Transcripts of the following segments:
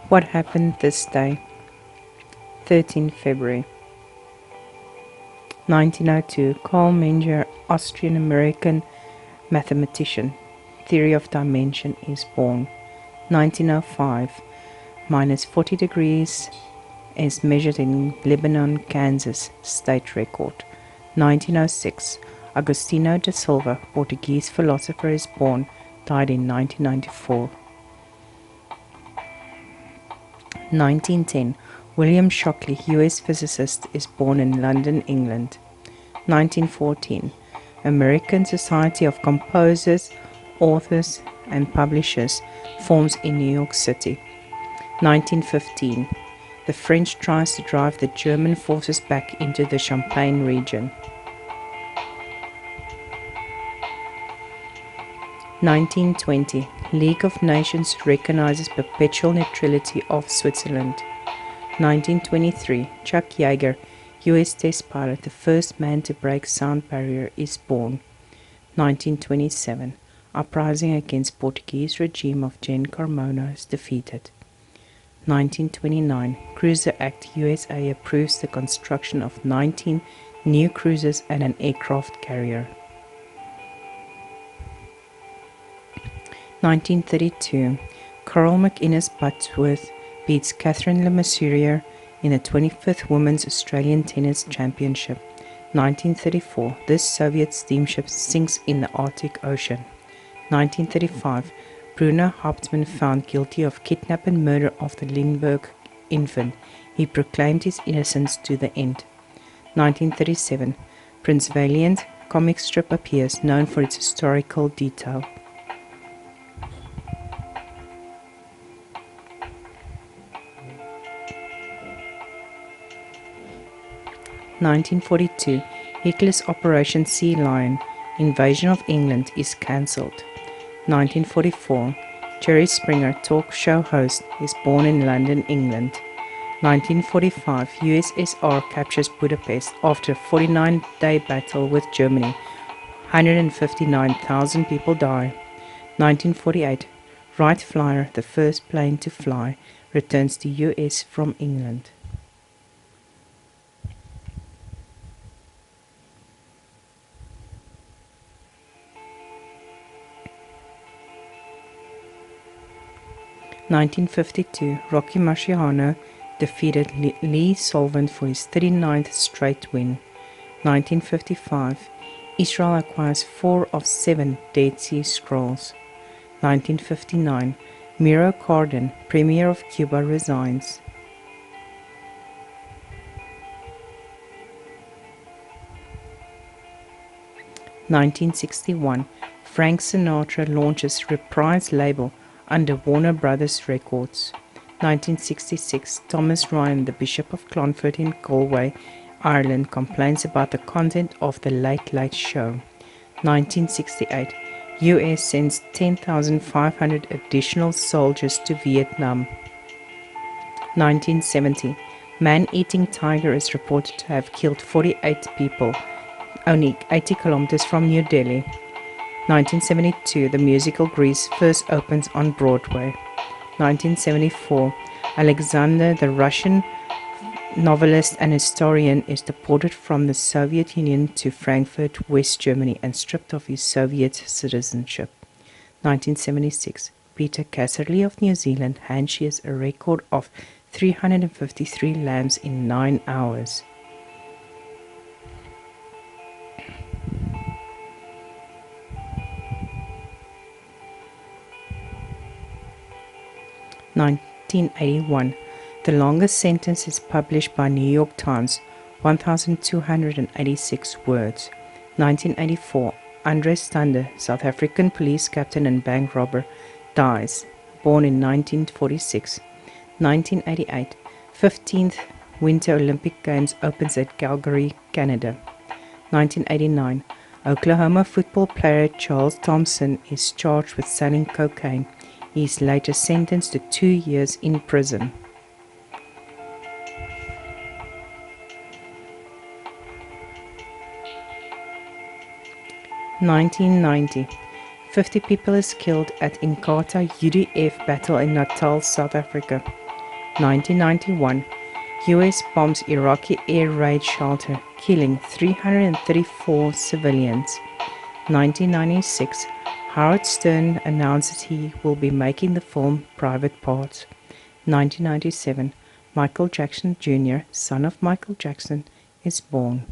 What happened this day? 13 February 1902. Carl Menger, Austrian-American mathematician. Theory of dimension is born. 1905. Minus 40 degrees is measured in Lebanon, Kansas. State record. 1906. Agostinho da Silva, Portuguese philosopher, is born. Died in 1994. 1910. William Shockley, US physicist, is born in London, England. 1914. American Society of Composers, Authors and Publishers forms in New York City. 1915. The French tries to drive the German forces back into the Champagne region. 1920. League of Nations recognizes perpetual neutrality of Switzerland. 1923. Chuck Yeager, US test pilot, the first man to break sound barrier, is born. 1927. Uprising against Portuguese regime of Gen Carmona is defeated. 1929. Cruiser Act USA approves the construction of 19 new cruisers and an aircraft carrier. 1932. Carl McInnes Buttsworth beats Catherine Le Mesurier in the 25th Women's Australian Tennis Championship. 1934. This Soviet steamship sinks in the Arctic Ocean. 1935. Bruno Hauptmann found guilty of kidnap and murder of the Lindbergh infant. He proclaimed his innocence to the end. 1937. Prince Valiant comic strip appears, known for its historical detail. 1942. Hitler's Operation Sea Lion, invasion of England, is cancelled. 1944. Jerry Springer, talk show host, is born in London, England. 1945. USSR captures Budapest after a 49-day battle with Germany. 159,000 people die. 1948. Wright Flyer, the first plane to fly, returns to US from England. (1952) Rocky Marciano defeated Lee Solvent for his 39th straight win. 1955. Israel acquires 4 of 7 Dead Sea Scrolls. 1959. Miro Cardin, Premier of Cuba, resigns. 1961. Frank Sinatra launches Reprise label under Warner Brothers Records. 1966. Thomas Ryan, the Bishop of Clonfert in Galway, Ireland, complains about the content of The Late Late Show. 1968. US sends 10,500 additional soldiers to Vietnam. 1970. Man-eating tiger is reported to have killed 48 people, only 80 kilometers from New Delhi. 1972. The musical Grease first opens on Broadway. 1974. Alexander, the Russian novelist and historian, is deported from the Soviet Union to Frankfurt, West Germany, and stripped of his Soviet citizenship. 1976. Peter Casserly of New Zealand handshares a record of 353 lambs in 9 hours. 1981. The longest sentence is published by New York Times, 1,286 words. 1984. Andre Stander, South African police captain and bank robber, dies, born in 1946. 1988. 15th Winter Olympic Games opens at Calgary, Canada. 1989. Oklahoma football player Charles Thompson is charged with selling cocaine. He is later sentenced to 2 years in prison. (1990) 50 people is killed at Inkatha UDF battle in Natal, South Africa. 1991, US bombs Iraqi air raid shelter, killing 334 civilians. 1996, Howard Stern announced that he will be making the film Private Parts. 1997, Michael Jackson Jr., son of Michael Jackson, is born.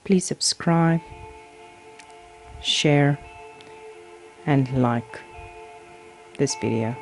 Please subscribe, share, and like this video.